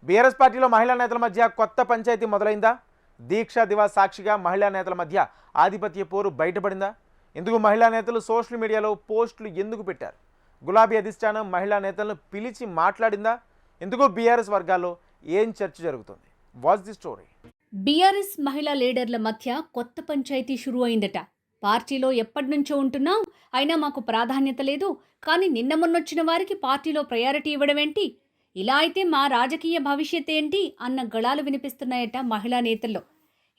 BRS పార్టీలో మహిళా నేతల మధ్య కొత్త పంచాయతీ మొదలైందా? దీక్షా దివాస్ సాక్షిగా మహిళా నేతల మధ్య ఆధిపత్య పోరు బయటపడిందా? ఎందుకు మహిళా నేతలు సోషల్ మీడియాలో పోస్టులు ఎందుకు పెట్టారు? గులాబీ అధిష్టానం మహిళా నేతలను పిలిచి మాట్లాడిందా? ఎందుకు బీఆర్ఎస్ వర్గాల్లో ఏం చర్చ జరుగుతుంది? Watch the story. బీఆర్ఎస్ మహిళా లీడర్ల మధ్య కొత్త పంచాయతీ షురూ అయిందట. పార్టీలో ఎప్పటినుంచో ఉంటున్నాం, అయినా మాకు ప్రాధాన్యత లేదు, కానీ నిన్న మొన్నొచ్చిన వారికి పార్టీలో ప్రయారిటీ ఇవ్వడమేంటి? ఇలా అయితే మా రాజకీయ భవిష్యత్ ఏంటి అన్న గళాలు వినిపిస్తున్నాయట మహిళా నేతల్లో.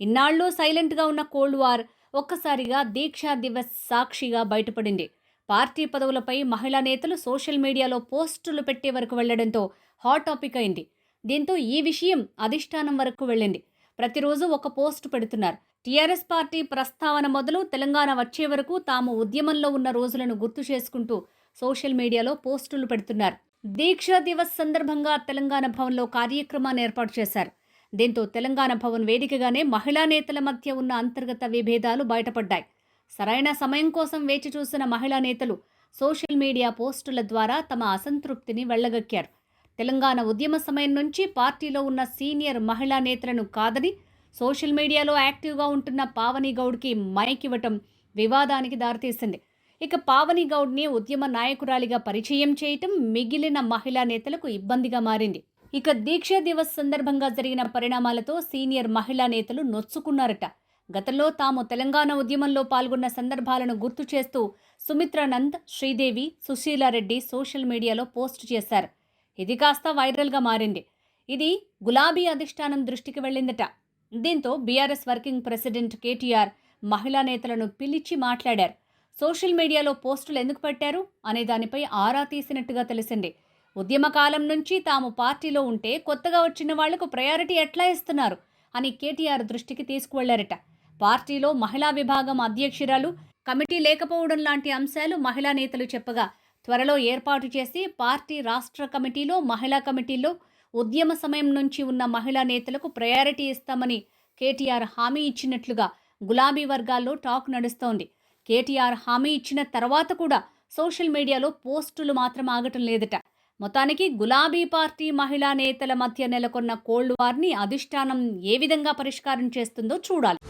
ఇన్నాళ్ళు సైలెంట్గా ఉన్న కోల్డ్ వార్ ఒక్కసారిగా దీక్షా దివస్ సాక్షిగా బయటపడింది. పార్టీ పదవులపై మహిళా నేతలు సోషల్ మీడియాలో పోస్టులు పెట్టే వరకు వెళ్లడంతో హాట్ టాపిక్ అయింది. దీంతో ఈ విషయం అధిష్టానం వరకు వెళ్ళింది. ప్రతిరోజు ఒక పోస్టు పెడుతున్నారు. టీఆర్ఎస్ పార్టీ ప్రస్తావన మొదలు తెలంగాణ వచ్చే వరకు తాము ఉద్యమంలో ఉన్న రోజులను గుర్తు చేసుకుంటూ సోషల్ మీడియాలో పోస్టులు పెడుతున్నారు. దీక్షా దివస్ సందర్భంగా తెలంగాణ భవన్లో కార్యక్రమాన్ని ఏర్పాటు చేశారు. దీంతో తెలంగాణ భవన్ వేదికగానే మహిళా నేతల మధ్య ఉన్న అంతర్గత విభేదాలు బయటపడ్డాయి. సరైన సమయం కోసం వేచి చూసిన మహిళా నేతలు సోషల్ మీడియా పోస్టుల ద్వారా తమ అసంతృప్తిని వెళ్లగక్కారు. తెలంగాణ ఉద్యమ సమయం నుంచి పార్టీలో ఉన్న సీనియర్ మహిళా నేతలను కాదని సోషల్ మీడియాలో యాక్టివ్గా ఉంటున్న పావని గౌడ్కి మైక్ ఇవ్వటం వివాదానికి దారితీసింది. ఇక పావని గౌడ్ని ఉద్యమ నాయకురాలిగా పరిచయం చేయటం మిగిలిన మహిళా నేతలకు ఇబ్బందిగా మారింది. ఇక దీక్షా దివస్ సందర్భంగా జరిగిన పరిణామాలతో సీనియర్ మహిళా నేతలు నొచ్చుకున్నారట. గతంలో తాము తెలంగాణ ఉద్యమంలో పాల్గొన్న సందర్భాలను గుర్తు చేస్తూ సుమిత్రానంద్, శ్రీదేవి, సుశీలారెడ్డి సోషల్ మీడియాలో పోస్టు చేశారు. ఇది కాస్త వైరల్గా మారింది. ఇది గులాబీ అధిష్టానం దృష్టికి వెళ్ళిందట. దీంతో బీఆర్ఎస్ వర్కింగ్ ప్రెసిడెంట్ కేటీఆర్ మహిళా నేతలను పిలిచి మాట్లాడారు. సోషల్ మీడియాలో పోస్టులు ఎందుకు పెట్టారు అనే దానిపై ఆరా తీసినట్టుగా తెలిసింది. ఉద్యమ కాలం నుంచి తాము పార్టీలో ఉంటే కొత్తగా వచ్చిన వాళ్లకు ప్రయారిటీ ఎట్లా ఇస్తున్నారు అని కేటీఆర్ దృష్టికి తీసుకువెళ్లారట. పార్టీలో మహిళా విభాగం అధ్యక్షురాలు, కమిటీ లేకపోవడం లాంటి అంశాలు మహిళా నేతలు చెప్పగా త్వరలో ఏర్పాటు చేసి పార్టీ రాష్ట్ర కమిటీలో, మహిళా కమిటీలో ఉద్యమ సమయం నుంచి ఉన్న మహిళా నేతలకు ప్రయారిటీ ఇస్తామని కేటీఆర్ హామీ ఇచ్చినట్లుగా గులాబీ వర్గాల్లో టాక్ నడుస్తోంది. కేటీఆర్ హామీ ఇచ్చిన తర్వాత కూడా సోషల్ మీడియాలో పోస్టులు మాత్రం ఆగటం లేదట. మొత్తానికి గులాబీ పార్టీ మహిళా నేతల మధ్య నెలకొన్న కోల్డ్ వార్ని అధిష్టానం ఏ విధంగా పరిష్కారం చేస్తుందో చూడాలి.